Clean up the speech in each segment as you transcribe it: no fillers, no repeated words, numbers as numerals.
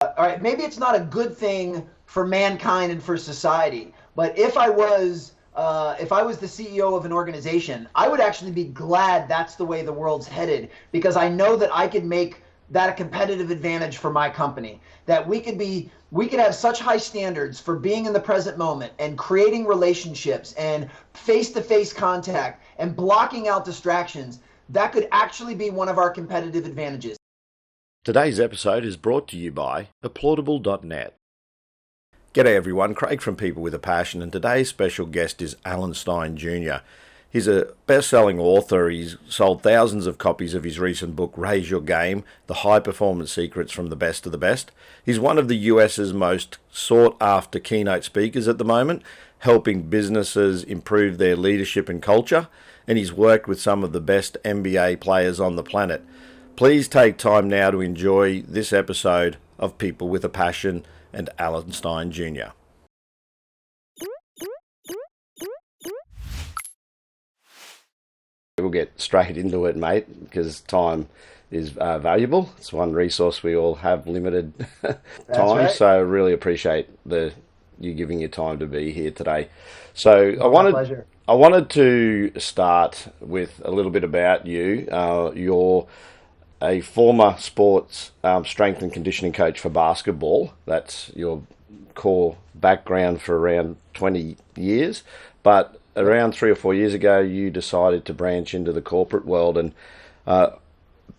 All right, maybe it's not a good thing for mankind and for society, but if I was the CEO of an organization, I would actually be glad that's the way the world's headed because I know that I could make that a competitive advantage for my company. That we could have such high standards for being in the present moment and creating relationships and face-to-face contact and blocking out distractions. That could actually be one of our competitive advantages. Today's episode is brought to you by applaudable.net. G'day everyone, Craig from People with a Passion, and today's special guest is Stein Jr. He's a best-selling author. He's sold thousands of copies of his recent book, Raise Your Game, The High Performance Secrets from the Best of the Best. He's one of the US's most sought-after keynote speakers at the moment, helping businesses improve their leadership and culture, and he's worked with some of the best NBA players on the planet. Please take time now to enjoy this episode of People with a Passion and Stein Jr. We'll get straight into it, mate, because time is valuable. It's one resource we all have, limited time. Right. So I really appreciate you giving your time to be here today. So Pleasure. I wanted to start with a little bit about you. You're a former sports strength and conditioning coach for basketball. That's your core background for around 20 years. But around 3 or 4 years ago, you decided to branch into the corporate world, and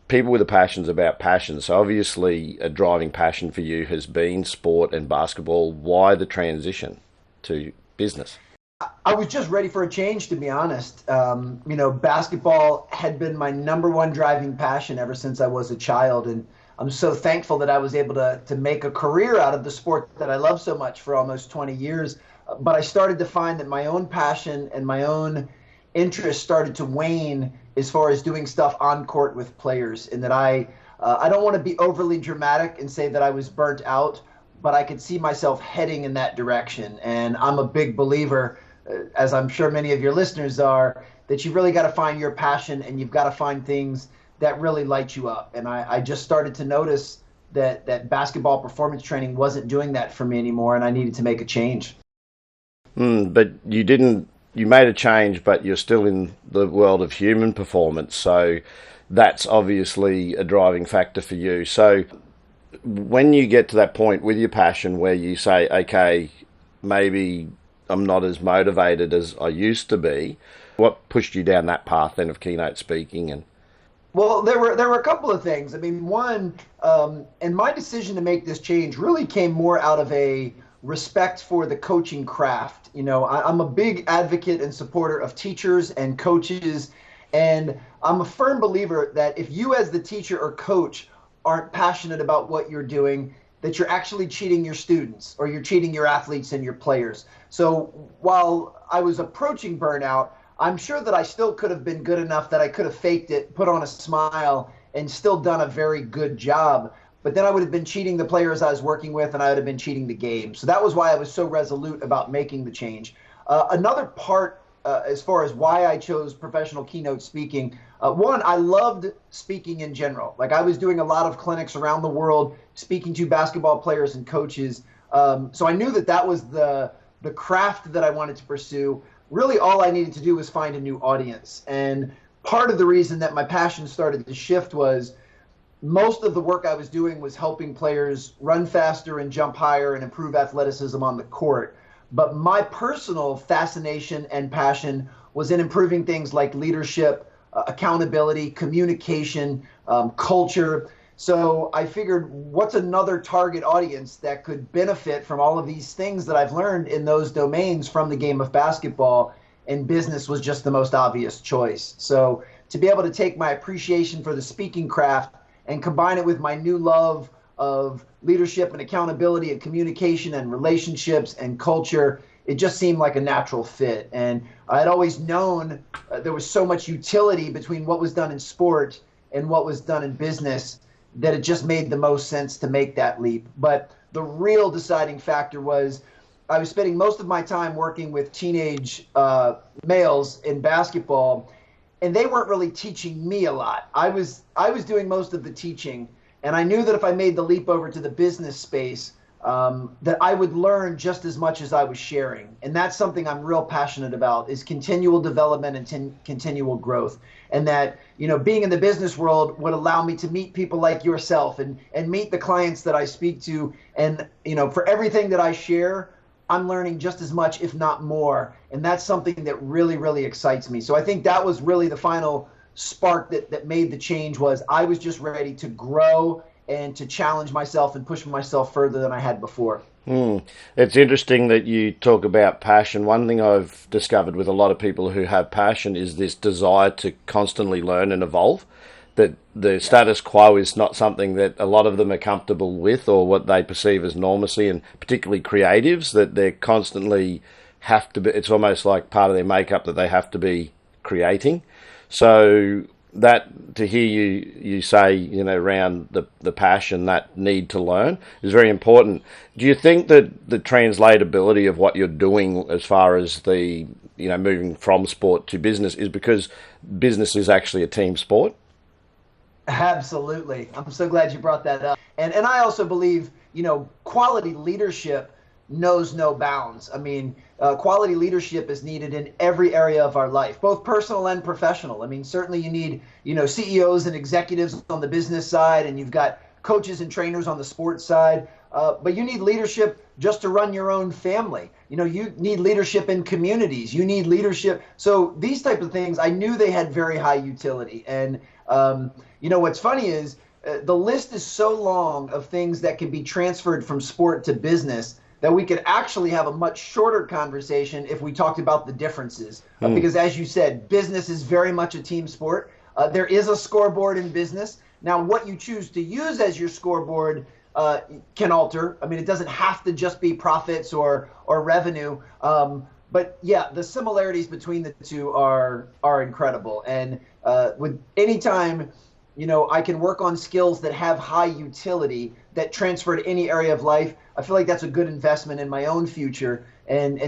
People with a Passion's about passion. So obviously a driving passion for you has been sport and basketball. Why the transition to business? I was just ready for a change, to be honest. Basketball had been my number one driving passion ever since I was a child. And I'm so thankful that I was able to make a career out of the sport that I love so much for almost 20 years. But I started to find that my own passion and my own interest started to wane as far as doing stuff on court with players. And that I don't want to be overly dramatic and say that I was burnt out, but I could see myself heading in that direction. And I'm a big believer, as I'm sure many of your listeners are, that you've really got to find your passion and you've got to find things that really light you up. And I just started to notice that basketball performance training wasn't doing that for me anymore, and I needed to make a change. But you made a change, but you're still in the world of human performance. So that's obviously a driving factor for you. So when you get to that point with your passion where you say, okay, maybe I'm not as motivated as I used to be, what pushed you down that path then of keynote speaking? And Well, there were a couple of things. I mean, one, and my decision to make this change really came more out of a respect for the coaching craft. I'm a big advocate and supporter of teachers and coaches, and I'm a firm believer that if you as the teacher or coach aren't passionate about what you're doing, that you're actually cheating your students or you're cheating your athletes and your players. So while I was approaching burnout, I'm sure that I still could have been good enough that I could have faked it, put on a smile, and still done a very good job. But then I would have been cheating the players I was working with, and I would have been cheating the game. So that was why I was so resolute about making the change. Another part, as far as why I chose professional keynote speaking, one, I loved speaking in general. Like, I was doing a lot of clinics around the world, speaking to basketball players and coaches. So I knew that was the craft that I wanted to pursue. Really, all I needed to do was find a new audience. And part of the reason that my passion started to shift was most of the work I was doing was helping players run faster and jump higher and improve athleticism on the court. But my personal fascination and passion was in improving things like leadership, accountability, communication, culture. So I figured, what's another target audience that could benefit from all of these things that I've learned in those domains from the game of basketball? And business was just the most obvious choice. So to be able to take my appreciation for the speaking craft and combine it with my new love of leadership and accountability and communication and relationships and culture, it just seemed like a natural fit. And I had always known there was so much utility between what was done in sport and what was done in business that it just made the most sense to make that leap. But the real deciding factor was I was spending most of my time working with teenage males in basketball, and they weren't really teaching me a lot. I was doing most of the teaching, And I knew that if I made the leap over to the business space, that I would learn just as much as I was sharing. And that's something I'm real passionate about, is continual development and continual growth. And that, being in the business world would allow me to meet people like yourself and meet the clients that I speak to. And, for everything that I share, I'm learning just as much, if not more. And that's something that really, really excites me. So I think that was really the final spark that made the change. Was I was just ready to grow and to challenge myself and push myself further than I had before. It's interesting that you talk about passion. One thing I've discovered with a lot of people who have passion is this desire to constantly learn and evolve. That the status quo is not something that a lot of them are comfortable with, or what they perceive as normacy, and particularly creatives, that they're constantly have to be, it's almost like part of their makeup that they have to be creating. So that, to hear you say, around the passion, that need to learn, is very important. Do you think that the translatability of what you're doing as far as the, moving from sport to business, is because business is actually a team sport? Absolutely. I'm so glad you brought that up. And I also believe, quality leadership knows no bounds. I mean, quality leadership is needed in every area of our life, both personal and professional. I mean, certainly you need, CEOs and executives on the business side, and you've got coaches and trainers on the sports side. But you need leadership just to run your own family. You need leadership in communities. You need leadership. So these type of things, I knew they had very high utility. And, what's funny is the list is so long of things that can be transferred from sport to business that we could actually have a much shorter conversation if we talked about the differences. Because as you said, business is very much a team sport. There is a scoreboard in business. Now, what you choose to use as your scoreboard can alter. I mean, it doesn't have to just be profits or revenue. But yeah, the similarities between the two are incredible. And with any time, I can work on skills that have high utility that transfer to any area of life, I feel like that's a good investment in my own future. And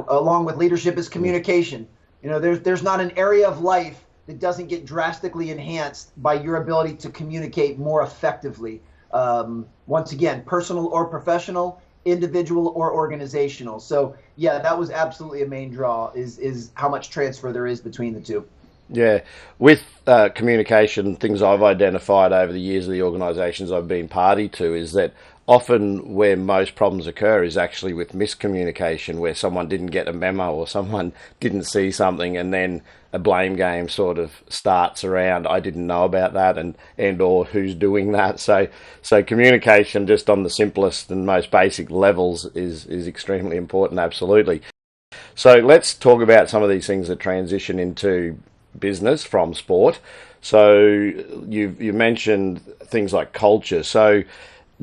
along with leadership is communication. There's not an area of life that doesn't get drastically enhanced by your ability to communicate more effectively. Once again, personal or professional, individual or organizational. So yeah, that was absolutely a main draw, is how much transfer there is between the two. Yeah, with communication, things I've identified over the years of the organisations I've been party to is that often where most problems occur is actually with miscommunication, where someone didn't get a memo or someone didn't see something, and then a blame game sort of starts around, I didn't know about that, and or who's doing that. So communication, just on the simplest and most basic levels, is extremely important, absolutely. So let's talk about some of these things that transition into business from sport. So you mentioned things like culture. So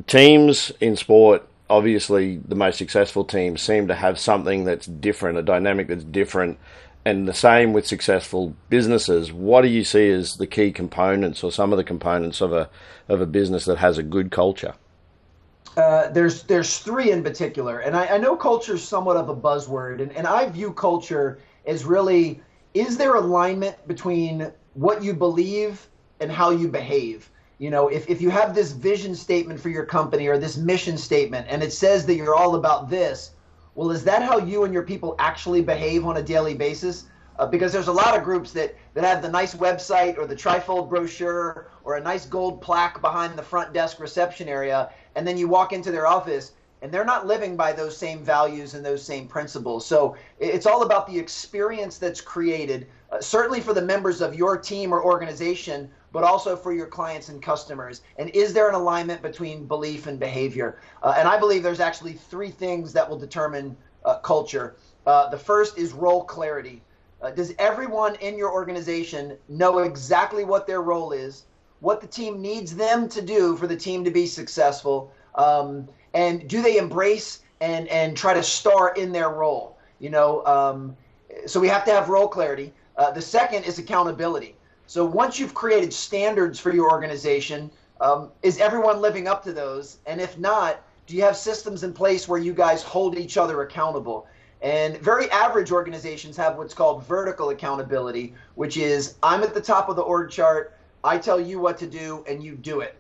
teams in sport, obviously the most successful teams seem to have something that's different, a dynamic that's different, and the same with successful businesses. What do you see as the key components, or some of the components of a business that has a good culture? There's three in particular, and I know culture is somewhat of a buzzword, and I view culture as really, is there alignment between what you believe and how you behave? If you have this vision statement for your company or this mission statement, and it says that you're all about this, well, is that how you and your people actually behave on a daily basis? Because there's a lot of groups that have the nice website or the trifold brochure or a nice gold plaque behind the front desk reception area, and then you walk into their office and they're not living by those same values and those same principles. So it's all about the experience that's created, certainly for the members of your team or organization, but also for your clients and customers. And is there an alignment between belief and behavior? And I believe there's actually three things that will determine culture. The first is role clarity. Does everyone in your organization know exactly what their role is, what the team needs them to do for the team to be successful, and do they embrace and try to star in their role? So we have to have role clarity. The second is accountability. So once you've created standards for your organization, is everyone living up to those? And if not, do you have systems in place where you guys hold each other accountable? And very average organizations have what's called vertical accountability, which is I'm at the top of the org chart, I tell you what to do, and you do it.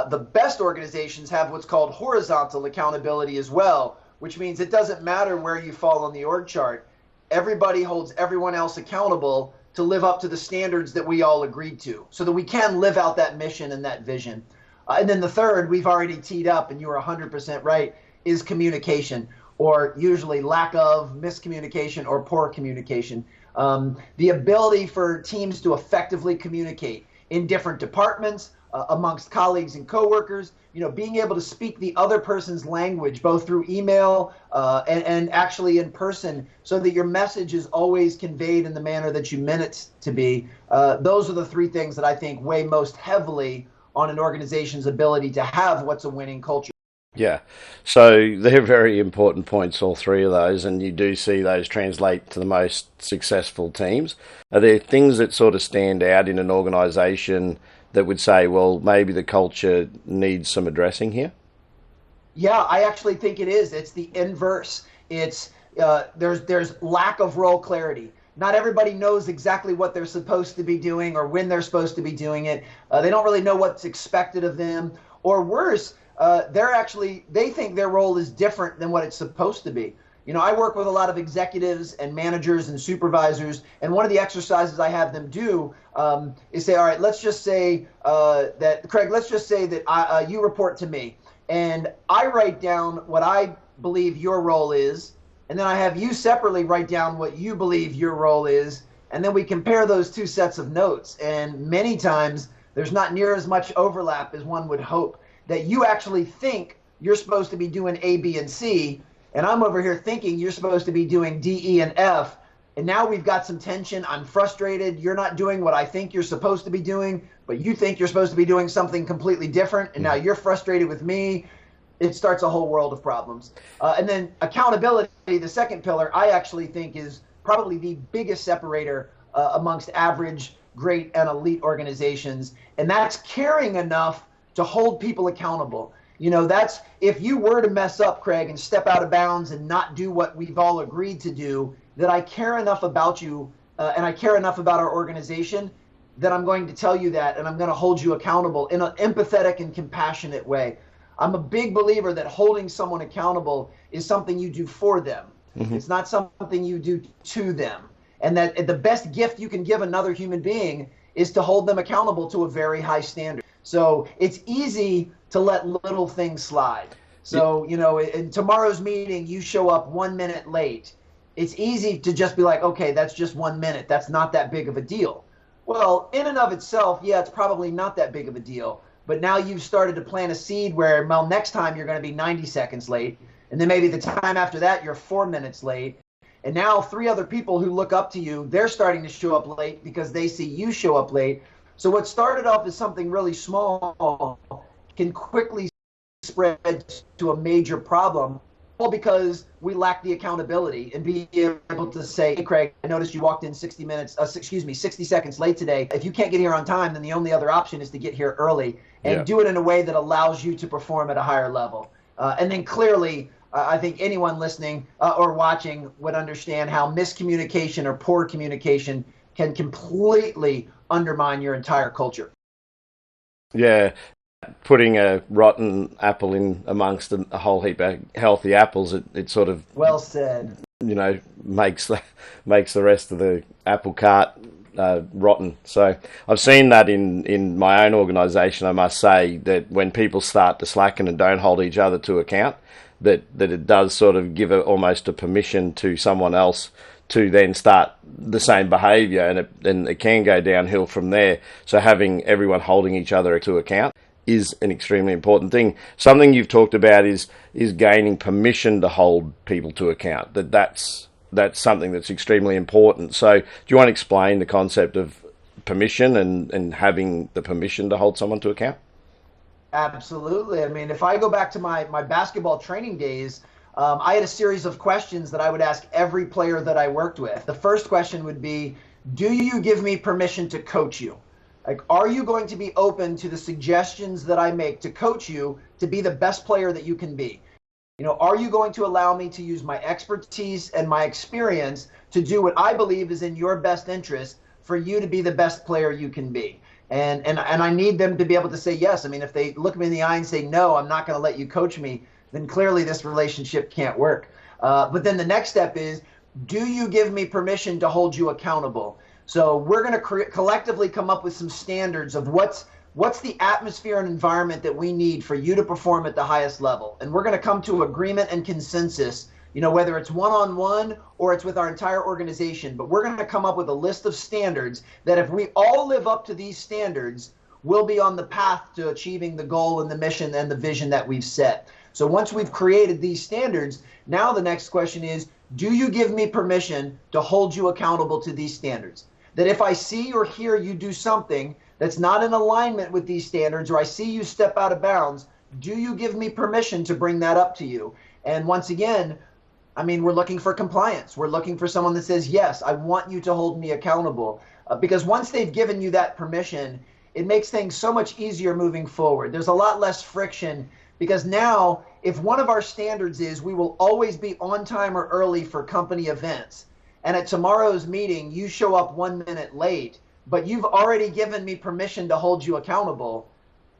The best organizations have what's called horizontal accountability as well, which means it doesn't matter where you fall on the org chart. Everybody holds everyone else accountable to live up to the standards that we all agreed to, so that we can live out that mission and that vision. And then the third, we've already teed up, and you are 100% right, is communication, or usually lack of, miscommunication, or poor communication. The ability for teams to effectively communicate in different departments, amongst colleagues and coworkers, being able to speak the other person's language, both through email and actually in person, so that your message is always conveyed in the manner that you meant it to be. Those are the three things that I think weigh most heavily on an organization's ability to have what's a winning culture. Yeah, so they're very important points, all three of those, and you do see those translate to the most successful teams. Are there things that sort of stand out in an organisation that would say, well, maybe the culture needs some addressing here? Yeah, I actually think it is. It's the inverse. It's there's lack of role clarity. Not everybody knows exactly what they're supposed to be doing or when they're supposed to be doing it. They don't really know what's expected of them, or worse, they think their role is different than what it's supposed to be. I work with a lot of executives and managers and supervisors, and one of the exercises I have them do is say, all right, let's just say Craig, let's just say that you report to me, and I write down what I believe your role is, and then I have you separately write down what you believe your role is, and then we compare those two sets of notes. And many times there's not near as much overlap as one would hope, that you actually think you're supposed to be doing A, B, and C, and I'm over here thinking you're supposed to be doing D, E, and F, and now we've got some tension. I'm frustrated. You're not doing what I think you're supposed to be doing, but you think you're supposed to be doing something completely different, and now you're frustrated with me. It starts a whole world of problems. And then accountability, the second pillar, I actually think is probably the biggest separator amongst average, great, and elite organizations, and that's caring enough to hold people accountable. That's if you were to mess up, Craig, and step out of bounds and not do what we've all agreed to do, that I care enough about you and I care enough about our organization that I'm going to tell you that, and I'm going to hold you accountable in an empathetic and compassionate way. I'm a big believer that holding someone accountable is something you do for them. Mm-hmm. It's not something you do to them. And that the best gift you can give another human being is to hold them accountable to a very high standard. So it's easy to let little things slide. So, in tomorrow's meeting, you show up 1 minute late. It's easy to just be like, okay, that's just 1 minute. That's not that big of a deal. Well, in and of itself, yeah, it's probably not that big of a deal. But now you've started to plant a seed where, well, next time you're going to be 90 seconds late. And then maybe the time after that, you're 4 minutes late. And now 3 other people who look up to you, they're starting to show up late because they see you show up late. So what started off as something really small can quickly spread to a major problem, all because we lack the accountability and being able to say, hey, Craig, I noticed you walked in 60 seconds late today. If you can't get here on time, then the only other option is to get here early and do it in a way that allows you to perform at a higher level. And then clearly, I think anyone listening or watching would understand how miscommunication or poor communication can completely undermine your entire culture. Yeah, putting a rotten apple in amongst a whole heap of healthy apples, it sort of well said. Makes the rest of the apple cart rotten. So I've seen that in my own organisation. I must say that when people start to slacken and don't hold each other to account, that it does sort of give almost a permission to someone else to then start the same behaviour, and it can go downhill from there. So having everyone holding each other to account is an extremely important thing. Something you've talked about is gaining permission to hold people to account. That's something that's extremely important. So do you want to explain the concept of permission and having the permission to hold someone to account? Absolutely. I mean, if I go back to my basketball training days, I had a series of questions that I would ask every player that I worked with. The first question would be, do you give me permission to coach you? Like, are you going to be open to the suggestions that I make to coach you to be the best player that you can be? Are you going to allow me to use my expertise and my experience to do what I believe is in your best interest for you to be the best player you can be? And I need them to be able to say yes. I mean, if they look me in the eye and say, no, I'm not going to let you coach me, then clearly this relationship can't work. But then the next step is, do you give me permission to hold you accountable? So we're going to collectively come up with some standards of what's the atmosphere and environment that we need for you to perform at the highest level. And we're going to come to agreement and consensus, whether it's one-on-one or it's with our entire organization. But we're going to come up with a list of standards that if we all live up to these standards, we'll be on the path to achieving the goal and the mission and the vision that we've set. So once we've created these standards, now the next question is, do you give me permission to hold you accountable to these standards? That if I see or hear you do something that's not in alignment with these standards, or I see you step out of bounds, do you give me permission to bring that up to you? And once again, I mean, we're looking for compliance. We're looking for someone that says, yes, I want you to hold me accountable. Because once they've given you that permission, it makes things so much easier moving forward. There's a lot less friction, because now if one of our standards is we will always be on time or early for company events, and at tomorrow's meeting you show up 1 minute late, but you've already given me permission to hold you accountable,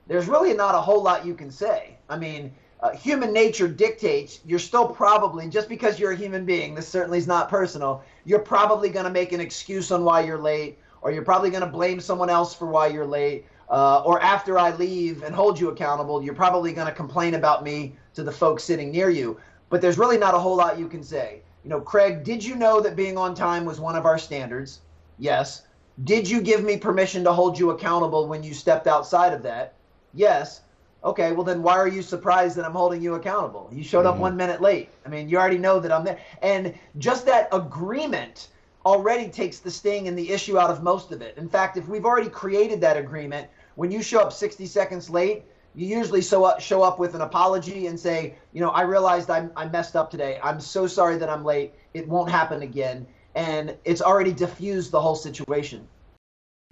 there's really not a whole lot you can say. I mean, human nature dictates you're still probably, just because you're a human being, this certainly is not personal, you're probably going to make an excuse on why you're late, or you're probably going to blame someone else for why you're late, or after I leave and hold you accountable, you're probably going to complain about me to the folks sitting near you. But there's really not a whole lot you can say. Craig, did you know that being on time was one of our standards? Yes. Did you give me permission to hold you accountable when you stepped outside of that? Yes. Okay, well then why are you surprised that I'm holding you accountable? You showed up 1 minute late. I mean, you already know that I'm there. And just that agreement already takes the sting and the issue out of most of it. In fact, if we've already created that agreement, when you show up 60 seconds late, you usually show up with an apology and say, I realized I messed up today. I'm so sorry that I'm late. It won't happen again. And it's already diffused the whole situation.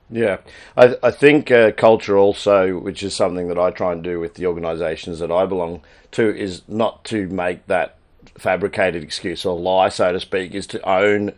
Yeah, I think culture also, which is something that I try and do with the organisations that I belong to, is not to make that fabricated excuse or lie, so to speak, is to own,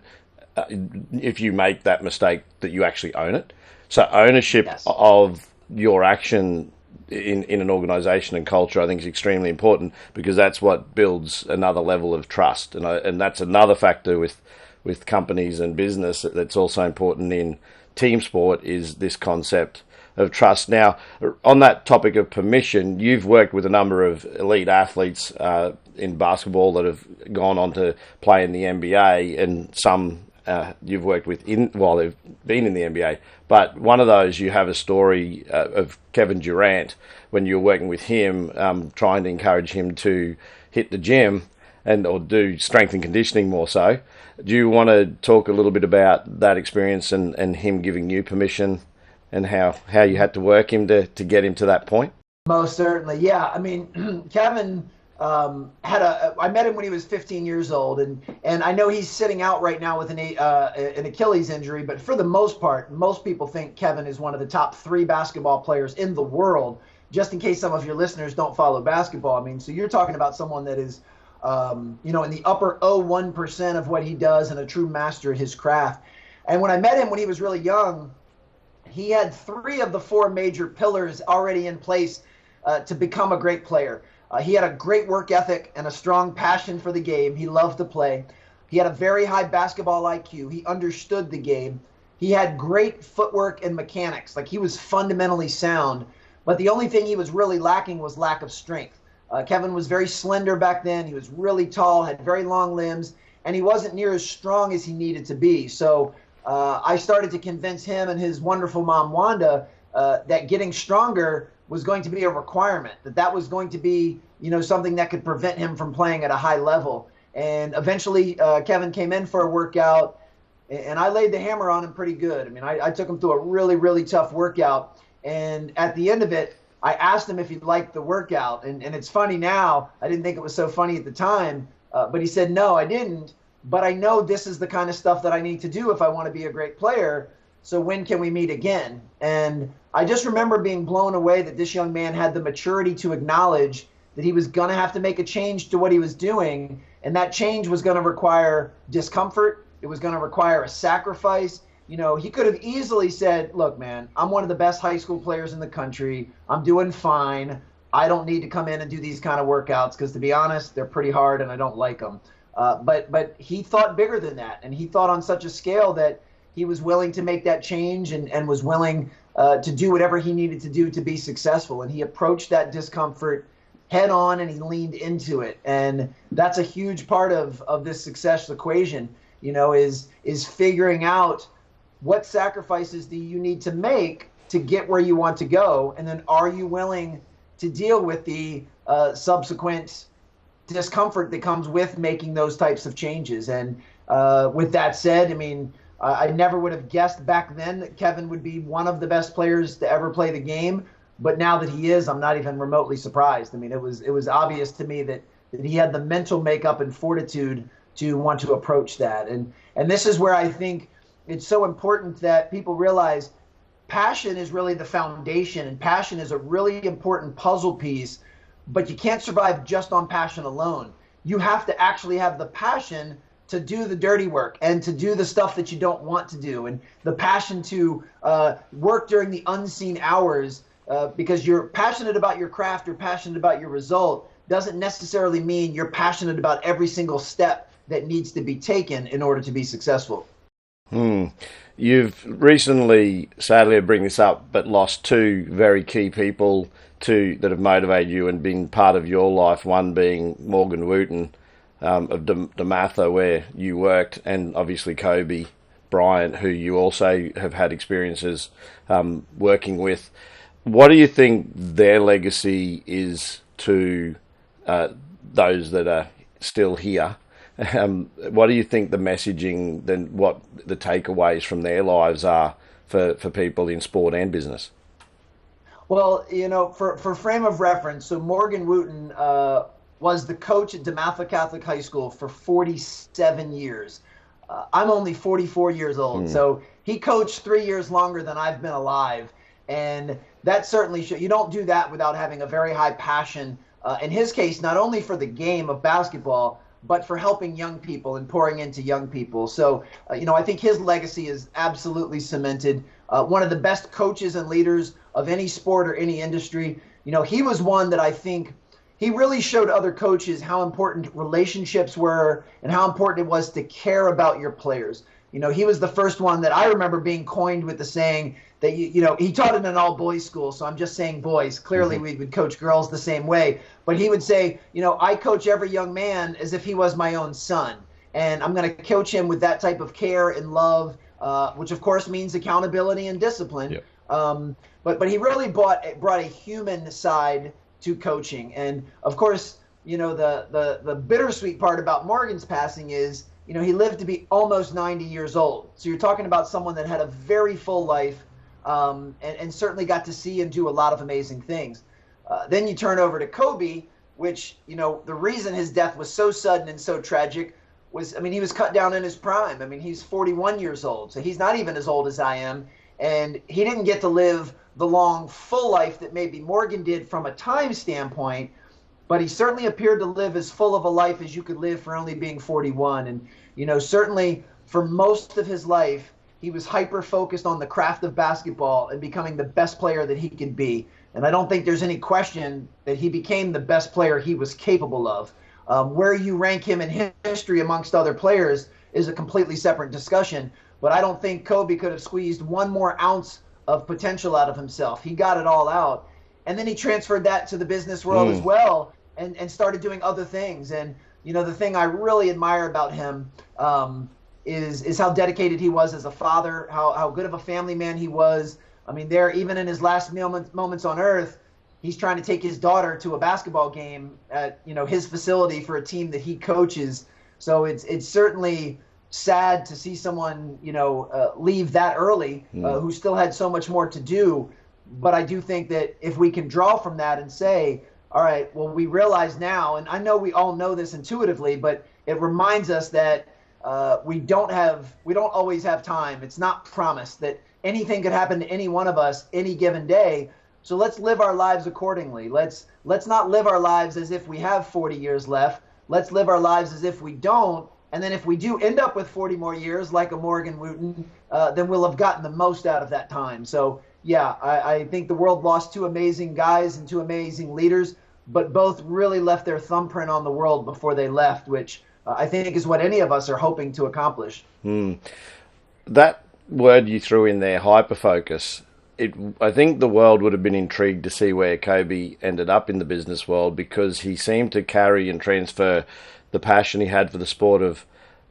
if you make that mistake, that you actually own it. So ownership of your action in an organisation and culture, I think, is extremely important, because that's what builds another level of trust, and that's another factor with companies and business that's also important in team sport, is this concept of trust. Now, on that topic of permission, you've worked with a number of elite athletes in basketball that have gone on to play in the NBA, and some you've worked with while they've been in the NBA. But one of those, you have a story of Kevin Durant, when you were working with him, trying to encourage him to hit the gym or do strength and conditioning more so. Do you want to talk a little bit about that experience and him giving you permission, and how you had to work him to get him to that point? Most certainly, yeah. I mean, Kevin I met him when he was 15 years old, and I know he's sitting out right now with an Achilles injury, but for the most part, most people think Kevin is one of the top 3 basketball players in the world, just in case some of your listeners don't follow basketball. I mean, so you're talking about someone that is in the upper 0.1% of what he does, and a true master of his craft. And when I met him when he was really young, he had 3 of the 4 major pillars already in place to become a great player. He had a great work ethic and a strong passion for the game. He loved to play. He had a very high basketball IQ. He understood the game. He had great footwork and mechanics. Like, he was fundamentally sound. But the only thing he was really lacking was lack of strength. Kevin was very slender back then. He was really tall, had very long limbs, and he wasn't near as strong as he needed to be. So I started to convince him and his wonderful mom, Wanda, that getting stronger was going to be a requirement, that was going to be, something that could prevent him from playing at a high level. And eventually Kevin came in for a workout, and I laid the hammer on him pretty good. I mean, I took him through a really, really tough workout. And at the end of it, I asked him if he liked the workout. And it's funny now. I didn't think it was so funny at the time, but he said, no, I didn't. But I know this is the kind of stuff that I need to do if I want to be a great player. So when can we meet again? And I just remember being blown away that this young man had the maturity to acknowledge that he was going to have to make a change to what he was doing. And that change was going to require discomfort. It was going to require a sacrifice. he could have easily said, look, man, I'm one of the best high school players in the country. I'm doing fine. I don't need to come in and do these kind of workouts because, to be honest, they're pretty hard and I don't like them. But he thought bigger than that, and he thought on such a scale that he was willing to make that change and was willing to do whatever he needed to do to be successful. And he approached that discomfort head on, and he leaned into it. And that's a huge part of this success equation, is figuring out what sacrifices do you need to make to get where you want to go, and then are you willing to deal with the subsequent discomfort that comes with making those types of changes. And with that said, I never would have guessed back then that Kevin would be one of the best players to ever play the game. But now that he is, I'm not even remotely surprised. It was obvious to me that he had the mental makeup and fortitude to want to approach that. And this is where I think it's so important that people realize passion is really the foundation, and passion is a really important puzzle piece, but you can't survive just on passion alone. You have to actually have the passion to do the dirty work and to do the stuff that you don't want to do, and the passion to work during the unseen hours, because you're passionate about your craft, you're passionate about your result, doesn't necessarily mean you're passionate about every single step that needs to be taken in order to be successful. You've recently, sadly I bring this up, but lost two very key people that have motivated you and been part of your life, one being Morgan Wooten of DeMatha, where you worked, and obviously Kobe Bryant, who you also have had experiences working with. What do you think their legacy is to those that are still here? What do you think the messaging, then what the takeaways from their lives are for people in sport and business? Well, for frame of reference, so Morgan Wooten was the coach at DeMatha Catholic High School for 47 years. I'm only 44 years old, so he coached 3 years longer than I've been alive. And that certainly you don't do that without having a very high passion, in his case, not only for the game of basketball, but for helping young people and pouring into young people. So, I think his legacy is absolutely cemented. One of the best coaches and leaders of any sport or any industry. He was one that I think he really showed other coaches how important relationships were and how important it was to care about your players. He was the first one that I remember being coined with the saying that, he taught in an all-boys school, so I'm just saying boys. Clearly, we would coach girls the same way. But he would say, I coach every young man as if he was my own son. And I'm going to coach him with that type of care and love, which, of course, means accountability and discipline. Yep. But he really brought a human side to coaching. And, of course, the bittersweet part about Morgan's passing is, he lived to be almost 90 years old. So you're talking about someone that had a very full life, and certainly got to see and do a lot of amazing things. Then you turn over to Kobe, which, the reason his death was so sudden and so tragic was, he was cut down in his prime. He's 41 years old, so he's not even as old as I am. And he didn't get to live the long, full life that maybe Morgan did from a time standpoint, but he certainly appeared to live as full of a life as you could live for only being 41. And, certainly for most of his life, he was hyper-focused on the craft of basketball and becoming the best player that he could be. And I don't think there's any question that he became the best player he was capable of. Where you rank him in history amongst other players is a completely separate discussion. But I don't think Kobe could have squeezed one more ounce of potential out of himself. He got it all out. And then he transferred that to the business world as well, and started doing other things. And, the thing I really admire about him is how dedicated he was as a father, how good of a family man he was. Even in his last moments on earth, he's trying to take his daughter to a basketball game at, his facility for a team that he coaches. So it's certainly sad to see someone, leave that early, who still had so much more to do. But I do think that if we can draw from that and say, all right, well, we realize now, and I know we all know this intuitively, but it reminds us that we don't always have time. It's not promised that anything could happen to any one of us any given day. So let's live our lives accordingly. Let's not live our lives as if we have 40 years left. Let's live our lives as if we don't, And then if we do end up with 40 more years, like a Morgan Wooten, then we'll have gotten the most out of that time. So, yeah, I think the world lost two amazing guys and two amazing leaders, but both really left their thumbprint on the world before they left, which I think is what any of us are hoping to accomplish. That word you threw in there, hyperfocus, I think the world would have been intrigued to see where Kobe ended up in the business world, because he seemed to carry and transfer the passion he had for the sport of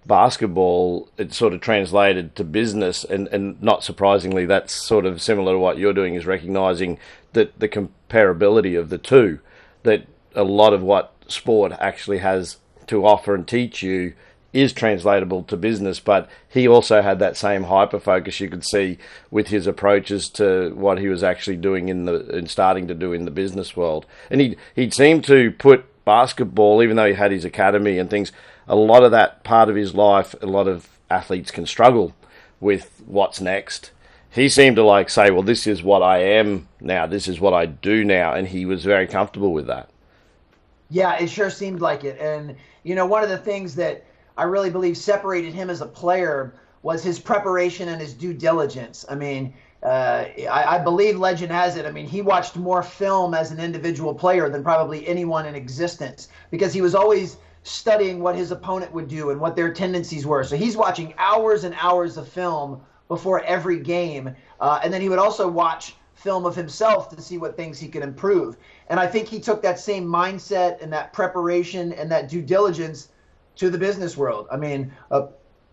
basketball. It sort of translated to business, and not surprisingly, that's sort of similar to what you're doing, is recognizing that the comparability of the two, that a lot of what sport actually has to offer and teach you is translatable to business. But he also had that same hyper focus you could see with his approaches to what he was actually doing in starting to do in the business world. And he'd seemed to put basketball, even though he had his academy and things, a lot of that part of his life, a lot of athletes can struggle with what's next. He seemed to say, well, this is what I am now, this is what I do now, and he was very comfortable with that. Yeah, it sure seemed like it. And, one of the things that I really believe separated him as a player was his preparation and his due diligence. I mean, I believe legend has it. I mean, he watched more film as an individual player than probably anyone in existence, because he was always studying what his opponent would do and what their tendencies were. So he's watching hours and hours of film before every game. And then he would also watch film of himself to see what things he could improve. And I think he took that same mindset and that preparation and that due diligence to the business world. I mean,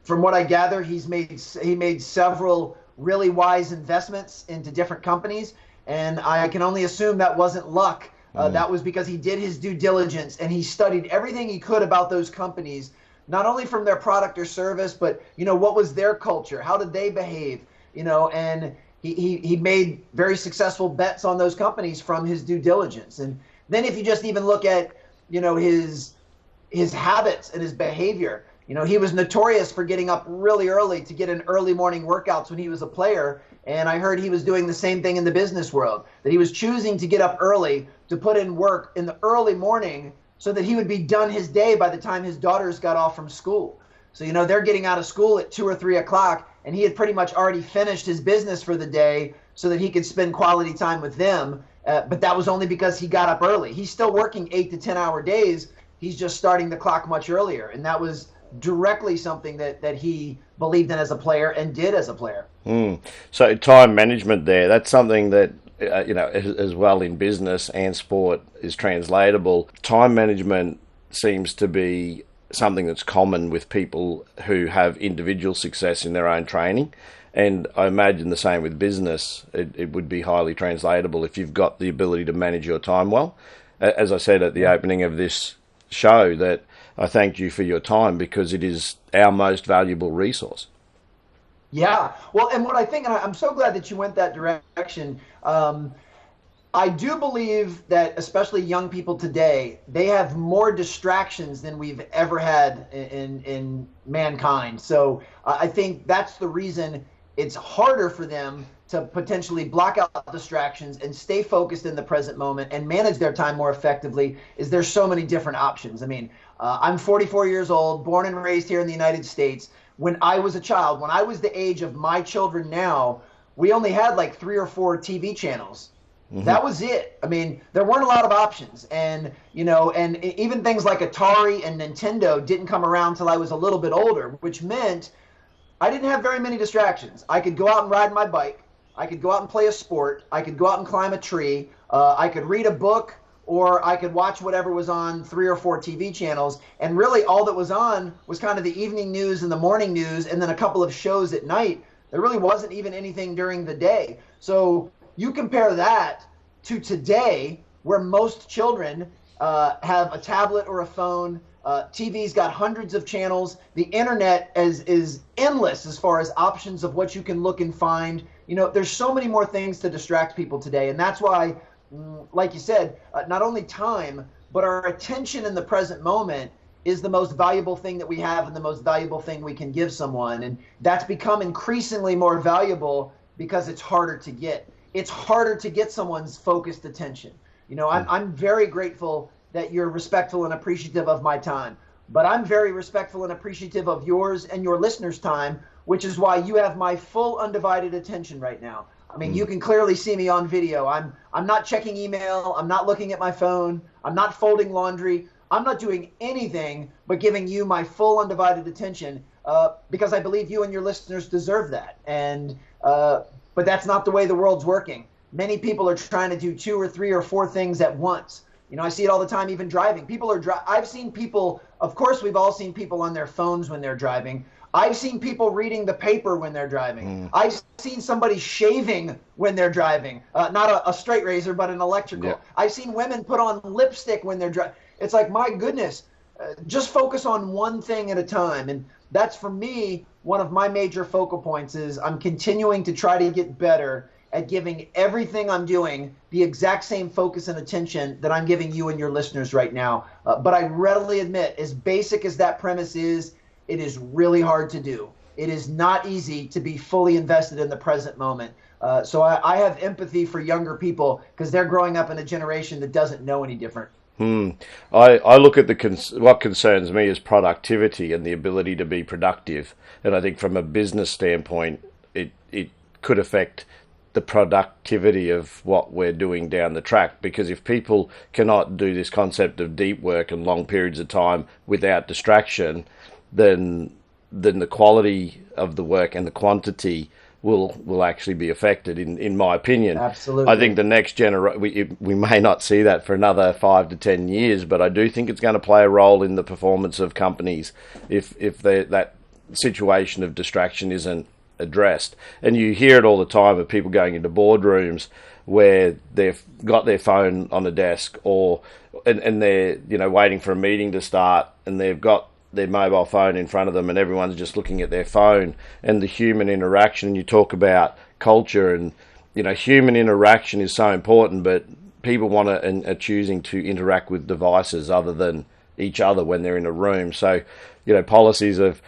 from what I gather, he made several really wise investments into different companies, and I can only assume that wasn't luck. That was because he did his due diligence and he studied everything he could about those companies, not only from their product or service, but what was their culture, how did they behave, and he made very successful bets on those companies from his due diligence. And then if you just even look at his habits and his behavior. He was notorious for getting up really early to get in early morning workouts when he was a player. And I heard he was doing the same thing in the business world, that he was choosing to get up early to put in work in the early morning so that he would be done his day by the time his daughters got off from school. So, they're getting out of school at 2 or 3 o'clock, and he had pretty much already finished his business for the day so that he could spend quality time with them. But that was only because he got up early. He's still working 8 to 10 hour days. He's just starting the clock much earlier. And that was directly something that he believed in as a player and did as a player. So time management there, that's something that, as well in business and sport is translatable. Time management seems to be something that's common with people who have individual success in their own training. And I imagine the same with business. It would be highly translatable if you've got the ability to manage your time well. As I said at the opening of this show, that I thank you for your time, because it is our most valuable resource. Yeah. Well, and what I think, and I'm so glad that you went that direction. I do believe that especially young people today, they have more distractions than we've ever had in mankind. So I think that's the reason it's harder for them to potentially block out distractions and stay focused in the present moment and manage their time more effectively, is there's so many different options. I mean, I'm 44 years old, born and raised here in the United States. When I was a child, when I was the age of my children now, we only had 3 or 4 TV channels. Mm-hmm. That was it. I mean, there weren't a lot of options. And, and even things like Atari and Nintendo didn't come around till I was a little bit older, which meant I didn't have very many distractions. I could go out and ride my bike. I could go out and play a sport. I could go out and climb a tree. I could read a book, or I could watch whatever was on 3 or 4 TV channels. And really all that was on was kind of the evening news and the morning news, and then a couple of shows at night. There really wasn't even anything during the day. So you compare that to today, where most children have a tablet or a phone. TV's got hundreds of channels. The internet is endless as far as options of what you can look and find. There's so many more things to distract people today. And that's why, like you said, not only time, but our attention in the present moment is the most valuable thing that we have and the most valuable thing we can give someone. And that's become increasingly more valuable because it's harder to get. It's harder to get someone's focused attention. I'm very grateful that you're respectful and appreciative of my time. but I'm very respectful and appreciative of yours and your listeners' time, which is why you have my full undivided attention right now. I mean, you can clearly see me on video. I'm not checking email. I'm not looking at my phone. I'm not folding laundry. I'm not doing anything but giving you my full undivided attention because I believe you and your listeners deserve that. And but that's not the way the world's working. Many people are trying to do 2 or 3 or 4 things at once. You know, I see it all the time, even driving. I've seen people, of course, we've all seen people on their phones when they're driving. I've seen people reading the paper when they're driving. I've seen somebody shaving when they're driving. Not a straight razor, but an electrical. Yeah. I've seen women put on lipstick when they're driving. It's like, my goodness, just focus on one thing at a time. And that's, for me, one of my major focal points is I'm continuing to try to get better at giving everything I'm doing the exact same focus and attention that I'm giving you and your listeners right now. But I readily admit, as basic as that premise is, it is really hard to do. It is not easy to be fully invested in the present moment. So I have empathy for younger people because they're growing up in a generation that doesn't know any different. I look at what concerns me is productivity and the ability to be productive. And I think from a business standpoint, it could affect the productivity of what we're doing down the track. Because if people cannot do this concept of deep work and long periods of time without distraction, then the quality of the work and the quantity will actually be affected, in my opinion. Absolutely. I think the next generation, we may not see that for another 5 to 10 years, but I do think it's going to play a role in the performance of companies if that situation of distraction isn't addressed. And you hear it all the time of people going into boardrooms where they've got their phone on a desk and they're waiting for a meeting to start, and they've got their mobile phone in front of them and everyone's just looking at their phone. And the human interaction, you talk about culture, and human interaction is so important, but people want to and are choosing to interact with devices other than each other when they're in a room. So policies of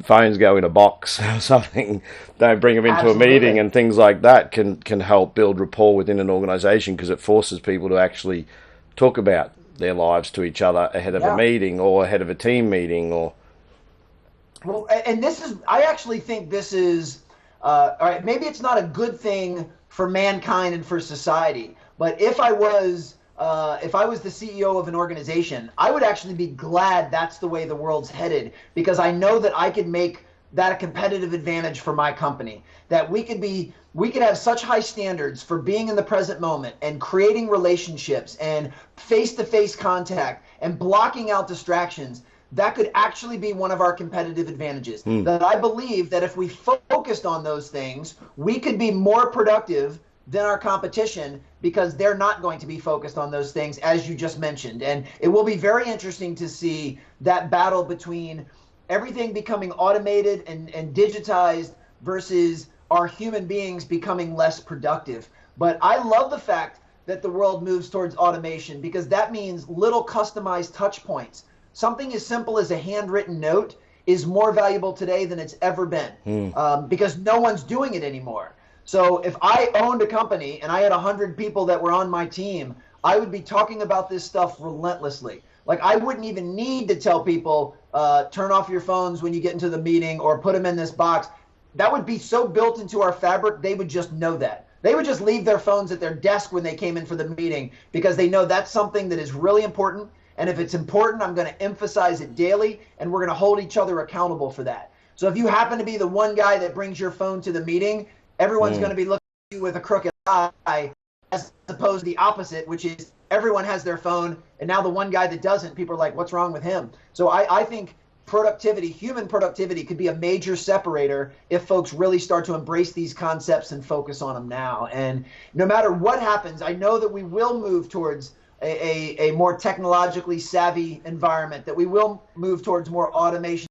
phones go in a box or something, don't bring them into Absolutely. A meeting, and things like that can help build rapport within an organization, because it forces people to actually talk about their lives to each other ahead of a meeting or ahead of a team meeting. Well, and I actually think this is all right, maybe it's not a good thing for mankind and for society, but if I was the CEO of an organization, I would actually be glad that's the way the world's headed, because I know that I could make that a competitive advantage for my company, that we could have such high standards for being in the present moment and creating relationships and face-to-face contact and blocking out distractions. That could actually be one of our competitive advantages. That I believe that if we focused on those things, we could be more productive than our competition, because they're not going to be focused on those things, as you just mentioned. And it will be very interesting to see that battle between everything becoming automated and digitized versus our human beings becoming less productive. But I love the fact that the world moves towards automation, because that means little customized touch points. Something as simple as a handwritten note is more valuable today than it's ever been, because no one's doing it anymore. So if I owned a company and I had 100 people that were on my team, I would be talking about this stuff relentlessly. Like, I wouldn't even need to tell people, turn off your phones when you get into the meeting or put them in this box. That would be so built into our fabric, they would just know that. They would just leave their phones at their desk when they came in for the meeting, because they know that's something that is really important. And if it's important, I'm going to emphasize it daily, and we're going to hold each other accountable for that. So if you happen to be the one guy that brings your phone to the meeting, everyone's going to be looking at you with a crooked eye, as opposed to the opposite, which is everyone has their phone, and now the one guy that doesn't, people are like, what's wrong with him? So I think productivity, human productivity, could be a major separator if folks really start to embrace these concepts and focus on them now. And no matter what happens, I know that we will move towards a more technologically savvy environment, that we will move towards more automation,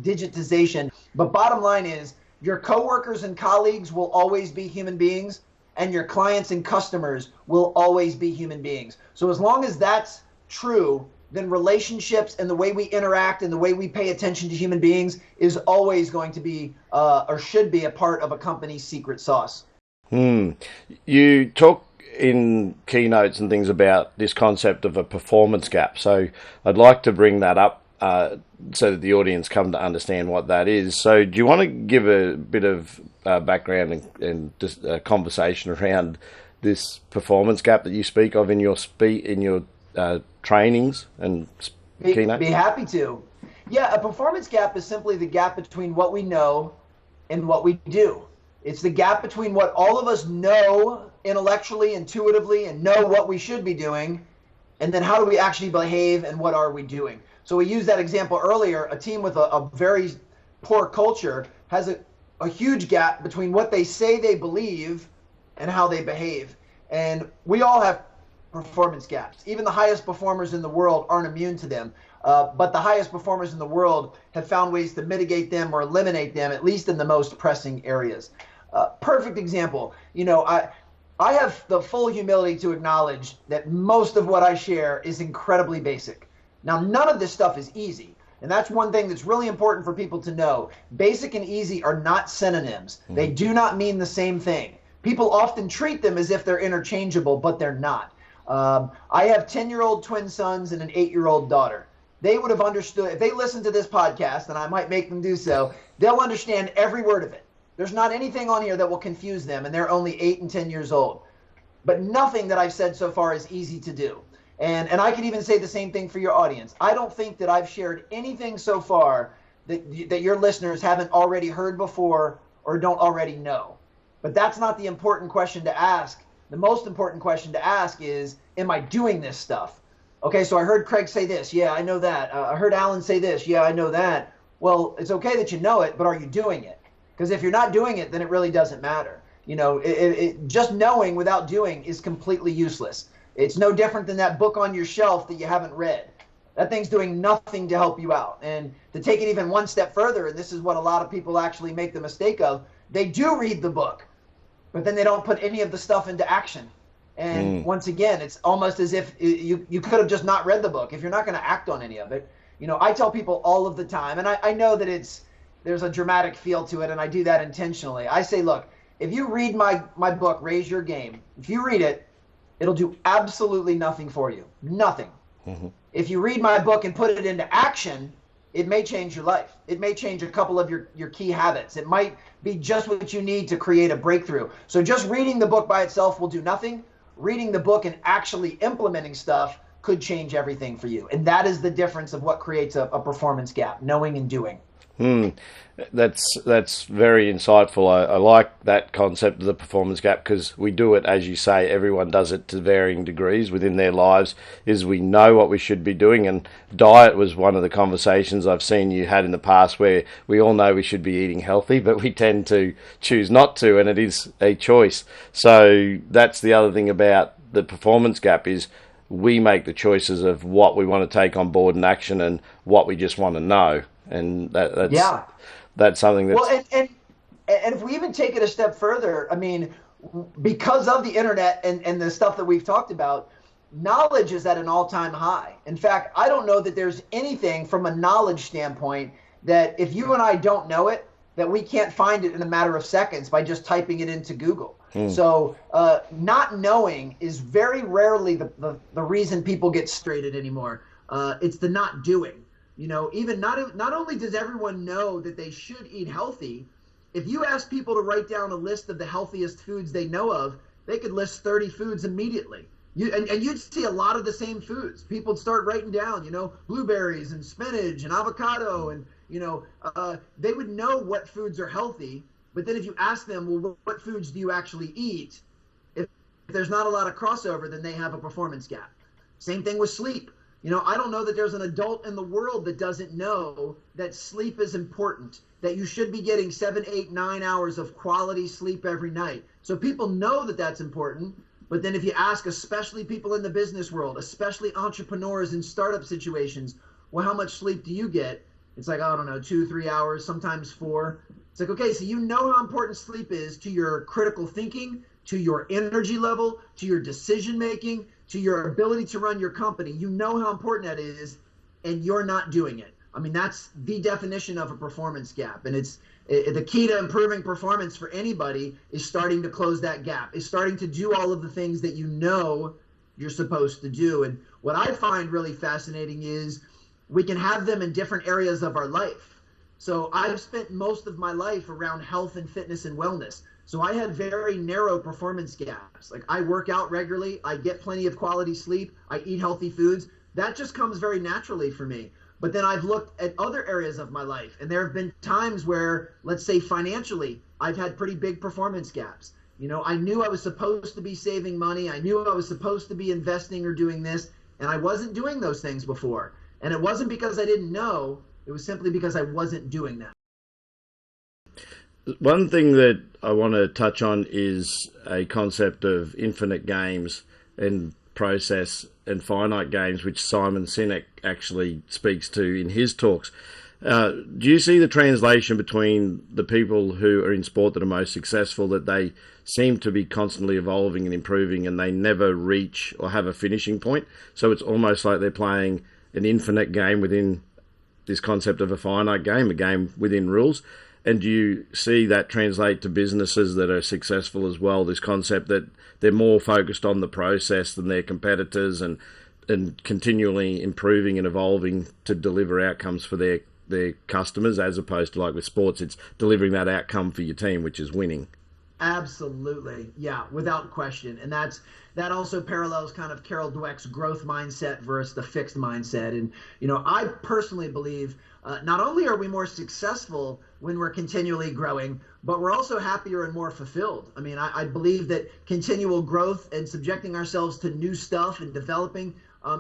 digitization. But bottom line is, your coworkers and colleagues will always be human beings, and your clients and customers will always be human beings. So as long as that's true, then relationships and the way we interact and the way we pay attention to human beings is always going to be or should be a part of a company's secret sauce. You talk in keynotes and things about this concept of a performance gap. So I'd like to bring that up so that the audience come to understand what that is. So do you want to give a bit of background and just a conversation around this performance gap that you speak of in your trainings and keynotes? Be happy to. Yeah, a performance gap is simply the gap between what we know and what we do. It's the gap between what all of us know intellectually, intuitively, and know what we should be doing, and then how do we actually behave and what are we doing. So we used that example earlier. A team with a very poor culture has a huge gap between what they say they believe and how they behave. And we all have performance gaps. Even the highest performers in the world aren't immune to them. But the highest performers in the world have found ways to mitigate them or eliminate them, at least in the most pressing areas. Perfect example. I have the full humility to acknowledge that most of what I share is incredibly basic. Now, none of this stuff is easy. And that's one thing that's really important for people to know. Basic and easy are not synonyms. They do not mean the same thing. People often treat them as if they're interchangeable, but they're not. I have 10-year-old twin sons and an 8-year-old daughter. They would have understood, if they listen to this podcast, and I might make them do so, they'll understand every word of it. There's not anything on here that will confuse them, and they're only 8 and 10 years old. But nothing that I've said so far is easy to do. And I can even say the same thing for your audience. I don't think that I've shared anything so far that your listeners haven't already heard before or don't already know. But that's not the important question to ask. The most important question to ask is, am I doing this stuff? Okay, so I heard Craig say this. Yeah, I know that. I heard Alan say this. Yeah, I know that. Well, it's okay that you know it, but are you doing it? Because if you're not doing it, then it really doesn't matter. Just knowing without doing is completely useless. It's no different than that book on your shelf that you haven't read. That thing's doing nothing to help you out. And to take it even one step further, and this is what a lot of people actually make the mistake of, they do read the book, but then they don't put any of the stuff into action. And once again, it's almost as if you could have just not read the book if you're not going to act on any of it. I tell people all of the time, and I know that there's a dramatic feel to it, and I do that intentionally. I say, look, if you read my book, Raise Your Game, if you read it, it'll do absolutely nothing for you. Nothing. Mm-hmm. If you read my book and put it into action, it may change your life. It may change a couple of your key habits. It might be just what you need to create a breakthrough. So just reading the book by itself will do nothing. Reading the book and actually implementing stuff could change everything for you. And that is the difference of what creates a performance gap, knowing and doing. That's very insightful. I like that concept of the performance gap because we do it, as you say, everyone does it to varying degrees within their lives, is we know what we should be doing. And diet was one of the conversations I've seen you had in the past where we all know we should be eating healthy, but we tend to choose not to, and it is a choice. So that's the other thing about the performance gap is we make the choices of what we want to take on board in action and what we just want to know. And that's something that's... Well, and if we even take it a step further, I mean, because of the internet and the stuff that we've talked about, knowledge is at an all-time high. In fact, I don't know that there's anything from a knowledge standpoint that if you and I don't know it, that we can't find it in a matter of seconds by just typing it into Google. So not knowing is very rarely the reason people get frustrated anymore. It's the not doing. Even not only does everyone know that they should eat healthy, if you ask people to write down a list of the healthiest foods they know of, they could list 30 foods immediately. And you'd see a lot of the same foods. People would start writing down, blueberries and spinach and avocado, and they would know what foods are healthy. But then if you ask them, well, what foods do you actually eat? If there's not a lot of crossover, then they have a performance gap. Same thing with sleep. I don't know that there's an adult in the world that doesn't know that sleep is important, that you should be getting 7, 8, 9 hours of quality sleep every night. So people know that that's important. But then if you ask, especially people in the business world, especially entrepreneurs in startup situations, well, how much sleep do you get? It's like, I don't know, 2, 3 hours, sometimes 4. It's like, okay, so you know how important sleep is to your critical thinking, to your energy level, to your decision making, to your ability to run your company. You know how important that is, and you're not doing it. I mean, that's the definition of a performance gap. And the key to improving performance for anybody is starting to close that gap, is starting to do all of the things that you know you're supposed to do. And what I find really fascinating is we can have them in different areas of our life. So I've spent most of my life around health and fitness and wellness. So I had very narrow performance gaps. Like, I work out regularly, I get plenty of quality sleep, I eat healthy foods. That just comes very naturally for me. But then I've looked at other areas of my life, and there have been times where, let's say financially, I've had pretty big performance gaps. You know, I knew I was supposed to be saving money, I knew I was supposed to be investing or doing this, and I wasn't doing those things before. And it wasn't because I didn't know, it was simply because I wasn't doing them. One thing that I want to touch on is a concept of infinite games and process and finite games, which Simon Sinek actually speaks to in his talks. Do you see the translation between the people who are in sport that are most successful, that they seem to be constantly evolving and improving and they never reach or have a finishing point? So it's almost like they're playing an infinite game within this concept of a finite game, a game within rules. And do you see that translate to businesses that are successful as well, this concept that they're more focused on the process than their competitors and continually improving and evolving to deliver outcomes for their customers, as opposed to, like with sports, it's delivering that outcome for your team, which is winning? Absolutely. Yeah, without question. And that also parallels kind of Carol Dweck's growth mindset versus the fixed mindset. And, you know, I personally believe not only are we more successful when we're continually growing, but we're also happier and more fulfilled. I mean, I believe that continual growth and subjecting ourselves to new stuff and developing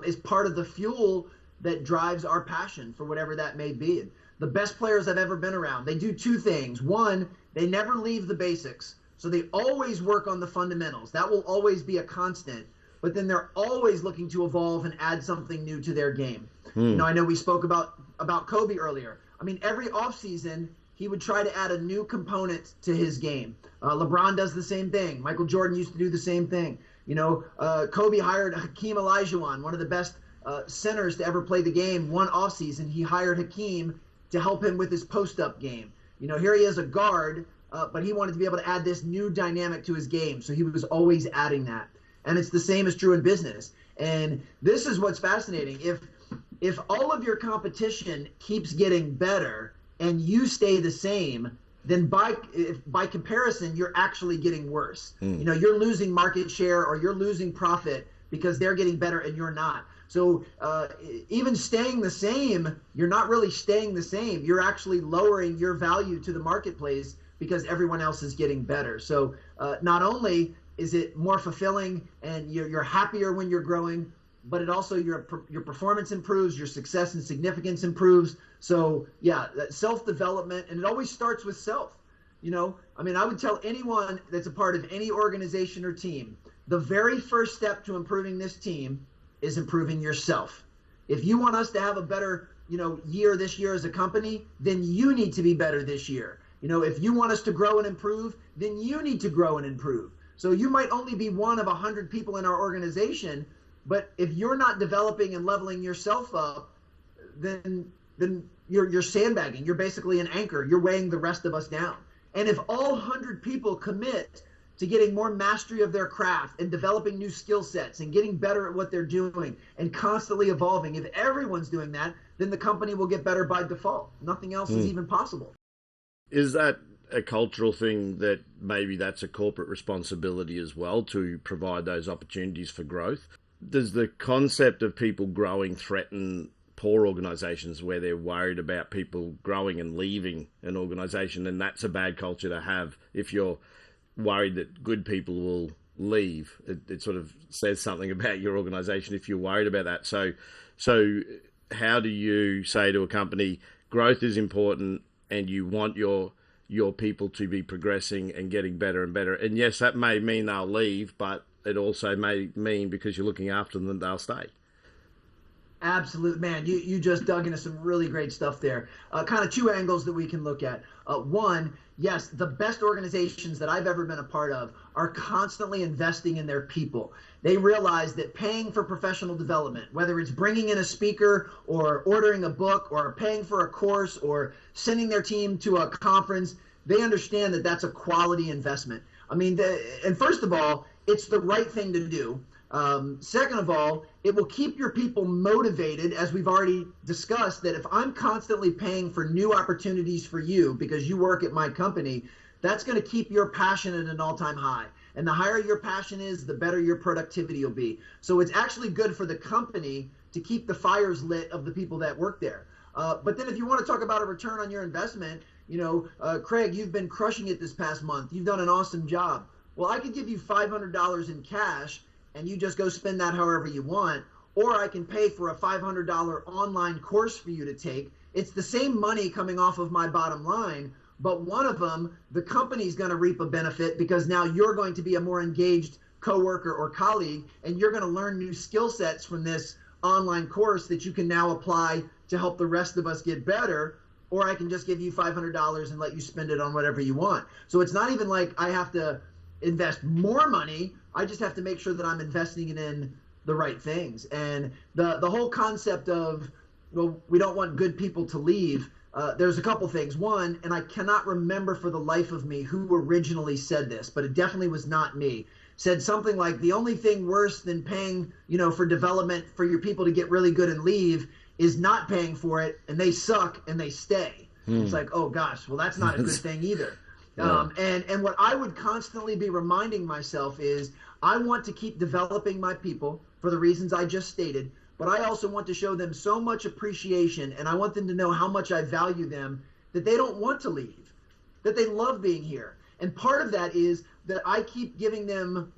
is part of the fuel that drives our passion for whatever that may be. And the best players I've ever been around, they do two things. One, they never leave the basics. So they always work on the fundamentals. That will always be a constant. But then they're always looking to evolve and add something new to their game. You know, I know we spoke about Kobe earlier. I mean, every offseason, he would try to add a new component to his game. LeBron does the same thing. Michael Jordan used to do the same thing. You know, Kobe hired Hakeem Olajuwon, one of the best centers to ever play the game. One offseason, he hired Hakeem to help him with his post-up game. You know, here he is, a guard, but he wanted to be able to add this new dynamic to his game. So he was always adding that. And it's the same as true in business. And this is what's fascinating. If all of your competition keeps getting better and you stay the same, then by comparison, you're actually getting worse. You know, you're losing market share or you're losing profit because they're getting better and you're not. So even staying the same, you're not really staying the same. You're actually lowering your value to the marketplace because everyone else is getting better. So not only is it more fulfilling and you're happier when you're growing, but it also your performance improves, your success and significance improves. So yeah, that self-development, and it always starts with self. You know, I mean, I would tell anyone that's a part of any organization or team, the very first step to improving this team is improving yourself. If you want us to have a better, you know, year this year as a company, then you need to be better this year. You know, if you want us to grow and improve, then you need to grow and improve. So you might only be one of 100 people in our organization, but if you're not developing and leveling yourself up, then you're sandbagging. You're basically an anchor. You're weighing the rest of us down. And if all 100 people commit to getting more mastery of their craft and developing new skill sets and getting better at what they're doing and constantly evolving, if everyone's doing that, then the company will get better by default. Nothing else is even possible. Is that a cultural thing, that maybe that's a corporate responsibility as well to provide those opportunities for growth? Does the concept of people growing threaten poor organisations where they're worried about people growing and leaving an organisation, and that's a bad culture to have if you're worried that good people will leave? It sort of says something about your organisation if you're worried about that. So how do you say to a company, growth is important and you want your people to be progressing and getting better and better? And yes, that may mean they'll leave, but it also may mean because you're looking after them, they'll stay. Absolutely, man. You just dug into some really great stuff there. Kind of two angles that we can look at. One, yes, the best organizations that I've ever been a part of are constantly investing in their people. They realize that paying for professional development, whether it's bringing in a speaker or ordering a book or paying for a course or sending their team to a conference, they understand that that's a quality investment. I mean, and first of all, it's the right thing to do. Second of all, it will keep your people motivated, as we've already discussed, that if I'm constantly paying for new opportunities for you because you work at my company, that's going to keep your passion at an all-time high. And the higher your passion is, the better your productivity will be. So it's actually good for the company to keep the fires lit of the people that work there. But then if you want to talk about a return on your investment, Craig, you've been crushing it this past month. You've done an awesome job. Well, I could give you $500 in cash and you just go spend that however you want, or I can pay for a $500 online course for you to take. It's the same money coming off of my bottom line, but one of them, the company's going to reap a benefit because now you're going to be a more engaged coworker or colleague, and you're going to learn new skill sets from this online course that you can now apply to help the rest of us get better, or I can just give you $500 and let you spend it on whatever you want. So it's not even like I have to invest more money. I just have to make sure that I'm investing it in the right things. And the whole concept of, well, we don't want good people to leave, there's a couple things. One, and I cannot remember for the life of me who originally said this, but it definitely was not me, said something like the only thing worse than paying, for development for your people to get really good and leave is not paying for it and they suck and they stay. It's like, oh gosh, well, that's not a good thing either. Yeah. And what I would constantly be reminding myself is I want to keep developing my people for the reasons I just stated, but I also want to show them so much appreciation, and I want them to know how much I value them, that they don't want to leave, that they love being here. And part of that is that I keep giving them,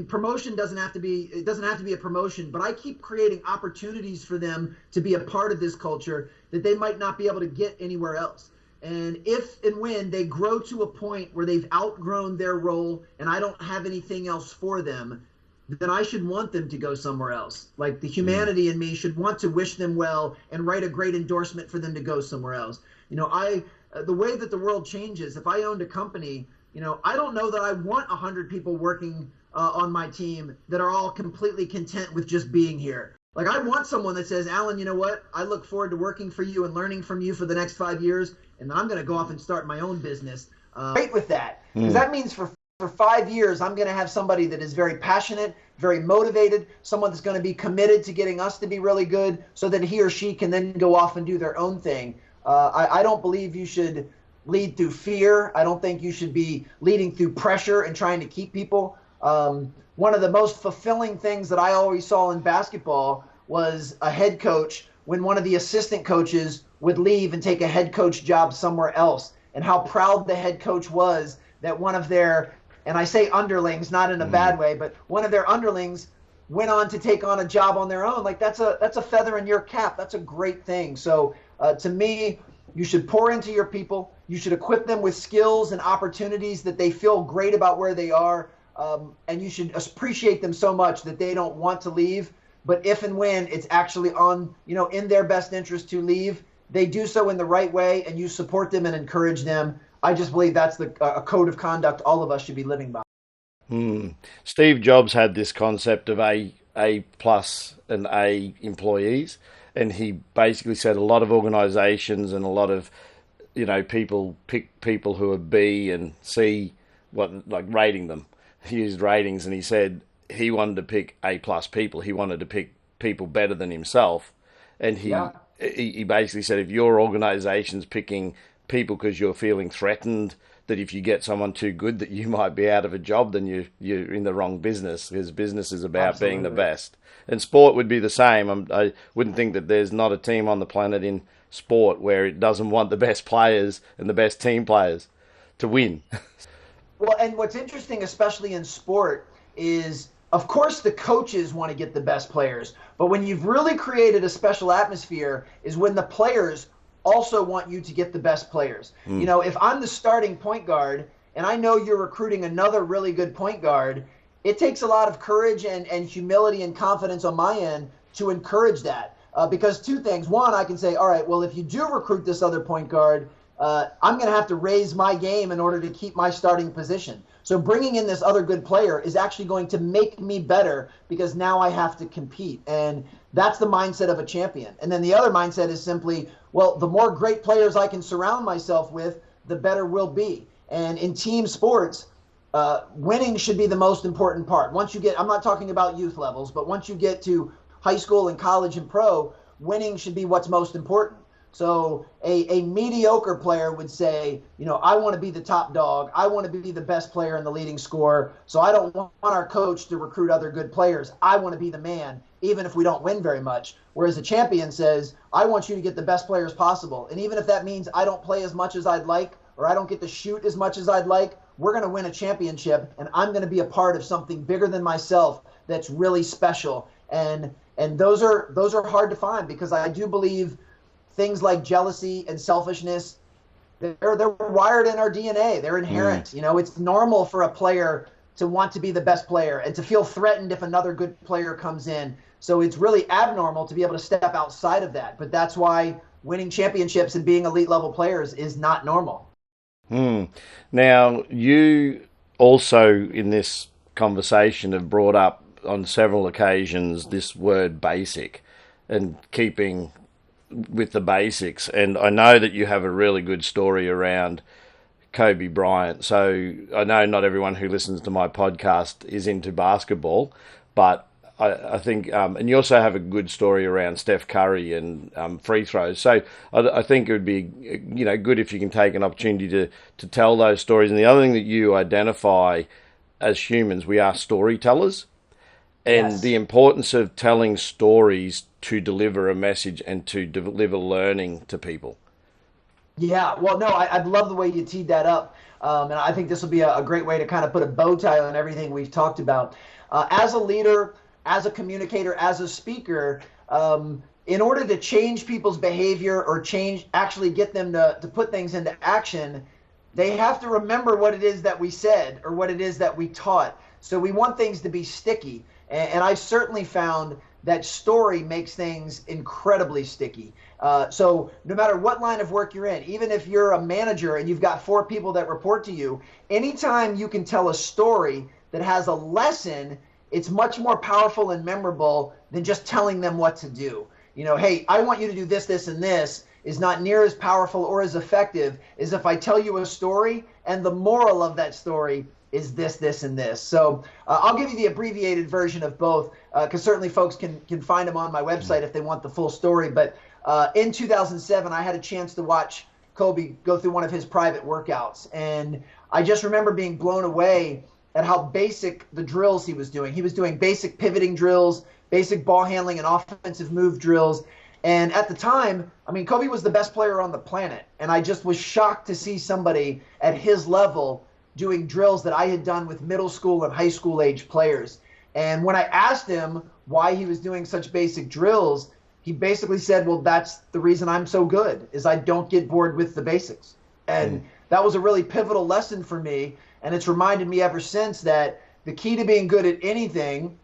promotion doesn't have to be a promotion, but I keep creating opportunities for them to be a part of this culture that they might not be able to get anywhere else. And if and when they grow to a point where they've outgrown their role and I don't have anything else for them, then I should want them to go somewhere else. Like the humanity in me should want to wish them well and write a great endorsement for them to go somewhere else. The way that the world changes, if I owned a company, I don't know that I want 100 people working on my team that are all completely content with just being here. Like, I want someone that says, Alan, you know what? I look forward to working for you and learning from you for the next 5 years, and I'm going to go off and start my own business. Great with that, because that means for 5 years, I'm going to have somebody that is very passionate, very motivated, someone that's going to be committed to getting us to be really good so that he or she can then go off and do their own thing. I don't believe you should lead through fear. I don't think you should be leading through pressure and trying to keep people. One of the most fulfilling things that I always saw in basketball was a head coach when one of the assistant coaches would leave and take a head coach job somewhere else, and how proud the head coach was that one of their, and I say underlings, not in a bad way, but one of their underlings went on to take on a job on their own. Like, that's a feather in your cap. That's a great thing. So to me, you should pour into your people. You should equip them with skills and opportunities that they feel great about where they are. And you should appreciate them so much that they don't want to leave. But if and when it's actually on, in their best interest to leave, they do so in the right way, and you support them and encourage them. I just believe that's a code of conduct all of us should be living by. Steve Jobs had this concept of A plus and A employees, and he basically said a lot of organizations and a lot of people pick people who are B and C, rating them. He used ratings, and he said he wanted to pick A plus people. He wanted to pick people better than himself, and he basically said if your organization's picking people because you're feeling threatened that if you get someone too good that you might be out of a job, then you're in the wrong business, because business is about being the best. And sport would be the same. I wouldn't think that there's not a team on the planet in sport where it doesn't want the best players and the best team players to win. Well, and what's interesting, especially in sport, is, of course, the coaches want to get the best players. But when you've really created a special atmosphere is when the players also want you to get the best players. If I'm the starting point guard and I know you're recruiting another really good point guard, it takes a lot of courage and humility and confidence on my end to encourage that. because two things. One, I can say, all right, well, if you do recruit this other point guard, I'm going to have to raise my game in order to keep my starting position. So bringing in this other good player is actually going to make me better because now I have to compete. And that's the mindset of a champion. And then the other mindset is simply, well, the more great players I can surround myself with, the better we'll be. And in team sports, winning should be the most important part. Once you get, I'm not talking about youth levels, but once you get to high school and college and pro, winning should be what's most important. So a mediocre player would say, I want to be the top dog. I want to be the best player and the leading scorer. So I don't want our coach to recruit other good players. I want to be the man, even if we don't win very much. Whereas a champion says, I want you to get the best players possible. And even if that means I don't play as much as I'd like, or I don't get to shoot as much as I'd like, we're going to win a championship, and I'm going to be a part of something bigger than myself that's really special. And those are hard to find, because I do believe things like jealousy and selfishness, they're wired in our DNA. They're inherent. It's normal for a player to want to be the best player and to feel threatened if another good player comes in. So it's really abnormal to be able to step outside of that. But that's why winning championships and being elite level players is not normal. Now, you also in this conversation have brought up on several occasions this word basic and keeping with the basics. And I know that you have a really good story around Kobe Bryant. So I know not everyone who listens to my podcast is into basketball, but I think, and you also have a good story around Steph Curry and free throws. So I think it would be, good if you can take an opportunity to tell those stories. And the other thing that you identify as humans, we are storytellers, and the importance of telling stories to deliver a message and to deliver learning to people. Yeah, well, no, I love the way you teed that up. And I think this will be a great way to kind of put a bow tie on everything we've talked about. As a leader, as a communicator, as a speaker, in order to change people's behavior or actually get them to put things into action, they have to remember what it is that we said or what it is that we taught. So we want things to be sticky. And I certainly found that story makes things incredibly sticky. So no matter what line of work you're in, even if you're a manager and you've got 4 people that report to you, anytime you can tell a story that has a lesson, it's much more powerful and memorable than just telling them what to do. Hey, I want you to do this, this, and this is not near as powerful or as effective as if I tell you a story and the moral of that story is this, this, and this. So I'll give you the abbreviated version of both, because certainly folks can find them on my website if they want the full story. But in 2007, I had a chance to watch Kobe go through one of his private workouts. And I just remember being blown away at how basic the drills he was doing. He was doing basic pivoting drills, basic ball handling and offensive move drills. And at the time, Kobe was the best player on the planet. And I just was shocked to see somebody at his level doing drills that I had done with middle school and high school age players. And when I asked him why he was doing such basic drills, he basically said, well, that's the reason I'm so good, is I don't get bored with the basics. And that was a really pivotal lesson for me. And it's reminded me ever since that the key to being good at anything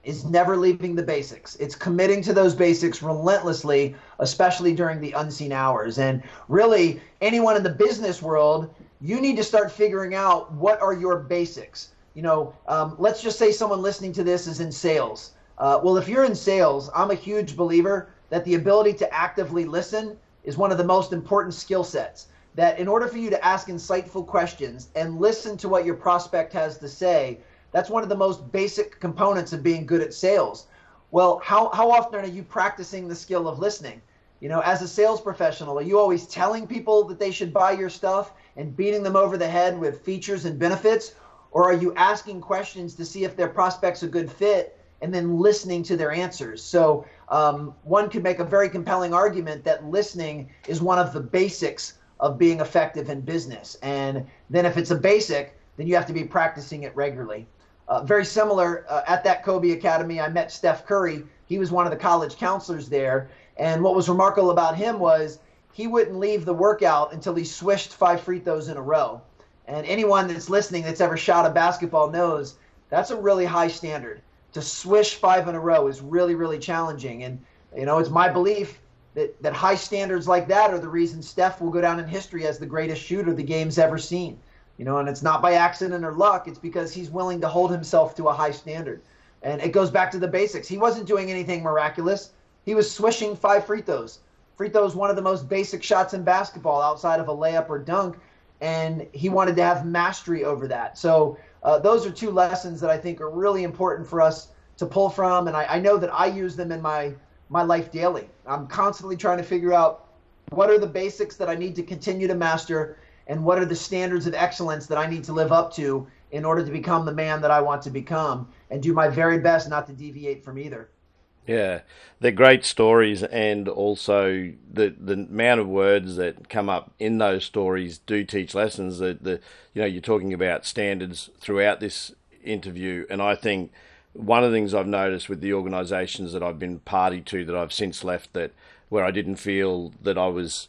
is never leaving the basics. It's committing to those basics relentlessly, especially during the unseen hours. And really, anyone in the business world, you need to start figuring out what are your basics. Let's just say someone listening to this is in sales. Well, if you're in sales, I'm a huge believer that the ability to actively listen is one of the most important skill sets. That in order for you to ask insightful questions and listen to what your prospect has to say, that's one of the most basic components of being good at sales. Well, how often are you practicing the skill of listening? As a sales professional, are you always telling people that they should buy your stuff and beating them over the head with features and benefits? Or are you asking questions to see if their prospect's a good fit and then listening to their answers? So one could make a very compelling argument that listening is one of the basics of being effective in business. And then if it's a basic, then you have to be practicing it regularly. Very similar, at that Kobe Academy, I met Steph Curry. He was one of the college counselors there. And what was remarkable about him was he wouldn't leave the workout until he swished 5 free throws in a row. And anyone that's listening that's ever shot a basketball knows that's a really high standard. To swish 5 in a row is really, really challenging. And It's my belief that high standards like that are the reason Steph will go down in history as the greatest shooter the game's ever seen. And it's not by accident or luck. It's because he's willing to hold himself to a high standard. And it goes back to the basics. He wasn't doing anything miraculous. He was swishing 5 free throws. Free throws, one of the most basic shots in basketball outside of a layup or dunk. And he wanted to have mastery over that. So those are 2 lessons that I think are really important for us to pull from. And I know that I use them in my life daily. I'm constantly trying to figure out what are the basics that I need to continue to master, and what are the standards of excellence that I need to live up to in order to become the man that I want to become, and do my very best not to deviate from either. Yeah, they're great stories, and also the amount of words that come up in those stories do teach lessons. That you're talking about standards throughout this interview, and I think one of the things I've noticed with the organisations that I've been party to that I've since left, that where I didn't feel that I was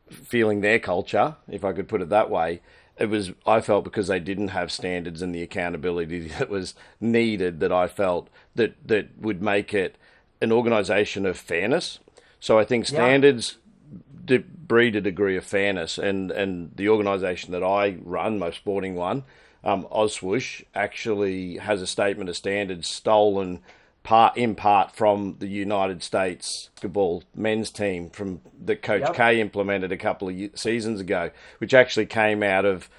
feeling their culture, if I could put it that way, I felt because they didn't have standards and the accountability that was needed, that I felt that would make it an organisation of fairness. So I think standards breed a degree of fairness, and the organisation that I run, my sporting one, Oswoosh, actually has a statement of standards stolen in part from the United States basketball men's team from that Coach K implemented a couple of seasons ago, which actually came out of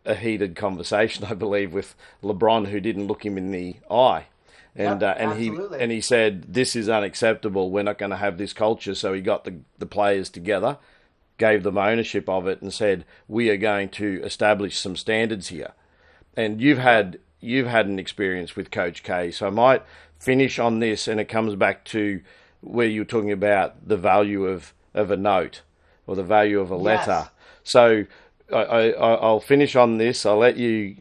a heated conversation, I believe, with LeBron, who didn't look him in the eye. And he said, this is unacceptable. We're not going to have this culture. So he got the players together, gave them ownership of it, and said, we are going to establish some standards here. And you've had an experience with Coach K, so I might finish on this, and it comes back to where you're talking about the value of a note or the value of a letter. So I'll finish on this. I'll let you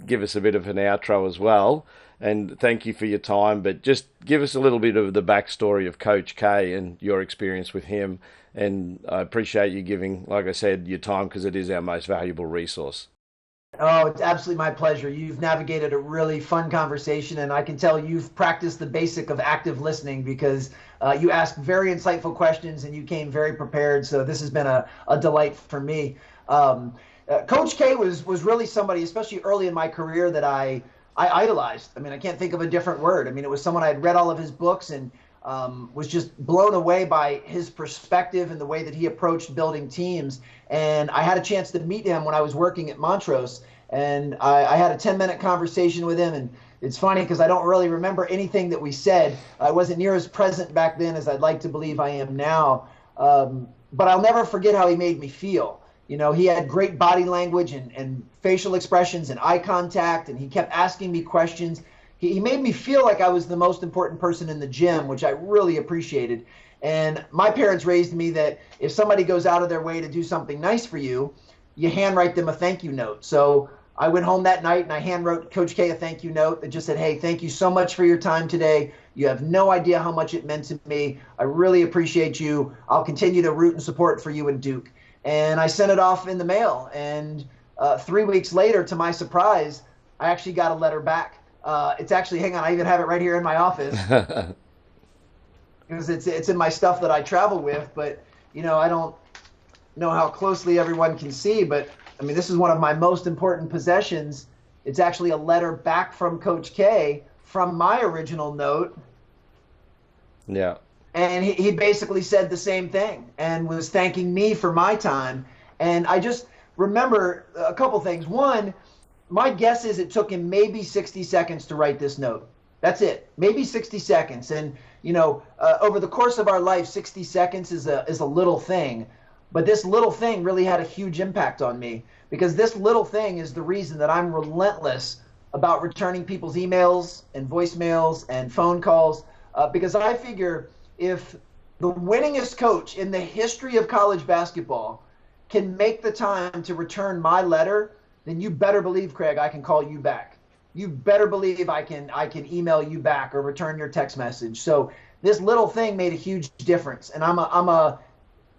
give us a bit of an outro as well, and thank you for your time. But just give us a little bit of the backstory of Coach K and your experience with him. And I appreciate you giving, like I said, your time, because it is our most valuable resource. Oh, it's absolutely my pleasure. You've navigated a really fun conversation, and I can tell you've practiced the basic of active listening, because you asked very insightful questions and you came very prepared. So this has been a delight for me. Coach K was really somebody, especially early in my career, that I idolized. I mean, I can't think of a different word. I mean, it was someone I had read all of his books and was just blown away by his perspective and the way that he approached building teams. And I had a chance to meet him when I was working at Montrose, and I had a 10-minute conversation with him. And it's funny because I don't really remember anything that we said. I wasn't near as present back then as I'd like to believe I am now. But I'll never forget how he made me feel. He had great body language and facial expressions and eye contact, and he kept asking me questions. He made me feel like I was the most important person in the gym, which I really appreciated. And my parents raised me that if somebody goes out of their way to do something nice for you, you handwrite them a thank you note. So I went home that night and I handwrote Coach K a thank you note that just said, hey, thank you so much for your time today. You have no idea how much it meant to me. I really appreciate you. I'll continue to root and support for you and Duke. And I sent it off in the mail. And 3 weeks later, to my surprise, I actually got a letter back. It's actually, hang on, I even have it right here in my office. Because it's in my stuff that I travel with, but I don't know how closely everyone can see, but I mean, this is one of my most important possessions. It's actually a letter back from Coach K from my original note. Yeah. And he basically said the same thing and was thanking me for my time. And I just remember a couple things. One, my guess is it took him maybe 60 seconds to write this note. That's it. Maybe 60 seconds. And, over the course of our life, 60 seconds is a little thing. But this little thing really had a huge impact on me, because this little thing is the reason that I'm relentless about returning people's emails and voicemails and phone calls, because I figure if the winningest coach in the history of college basketball can make the time to return my letter, then you better believe, Craig, I can call you back. You better believe I can email you back or return your text message. So this little thing made a huge difference. And I'm a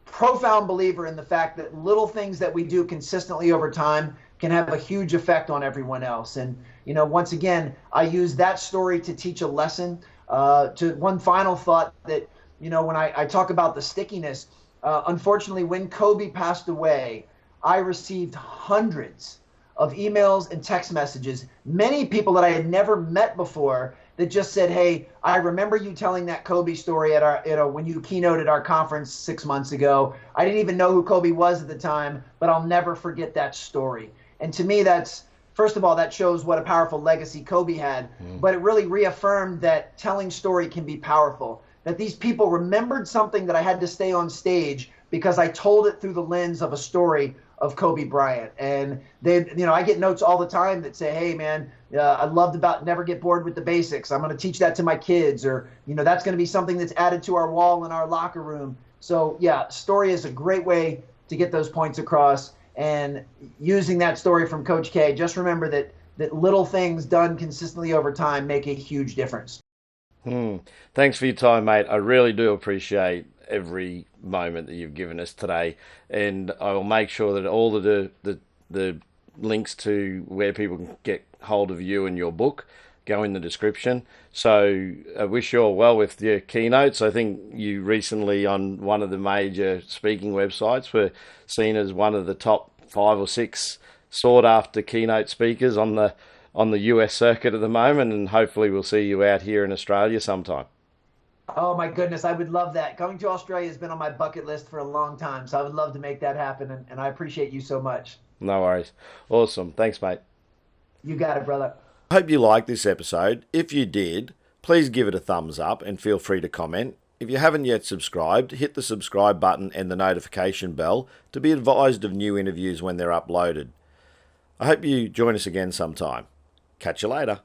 profound believer in the fact that little things that we do consistently over time can have a huge effect on everyone else. And, once again, I use that story to teach a lesson. To one final thought that, when I talk about the stickiness, unfortunately, when Kobe passed away, I received hundreds of emails and text messages, many people that I had never met before that just said, "Hey, I remember you telling that Kobe story at our, when you keynoted our conference 6 months ago. I didn't even know who Kobe was at the time, but I'll never forget that story." And to me, that's, first of all, that shows what a powerful legacy Kobe had, but it really reaffirmed that telling story can be powerful, that these people remembered something that I had to stay on stage because I told it through the lens of a story of Kobe Bryant. And I get notes all the time that say, "Hey man, I loved about never get bored with the basics. I'm going to teach that to my kids," or, "That's going to be something that's added to our wall in our locker room." So yeah, story is a great way to get those points across. And using that story from Coach K, just remember that little things done consistently over time make a huge difference. Thanks for your time, mate. I really do appreciate every moment that you've given us today, and I will make sure that all of the links to where people can get hold of you and your book go in the description. So I wish you all well with your keynotes. I think you recently, on one of the major speaking websites, were seen as one of the top 5 or 6 sought after keynote speakers on the US circuit at the moment, and hopefully we'll see you out here in Australia sometime. Oh my goodness, I would love that. Coming to Australia has been on my bucket list for a long time, so I would love to make that happen, and I appreciate you so much. No worries. Awesome. Thanks, mate. You got it, brother. I hope you liked this episode. If you did, please give it a thumbs up and feel free to comment. If you haven't yet subscribed, hit the subscribe button and the notification bell to be advised of new interviews when they're uploaded. I hope you join us again sometime. Catch you later.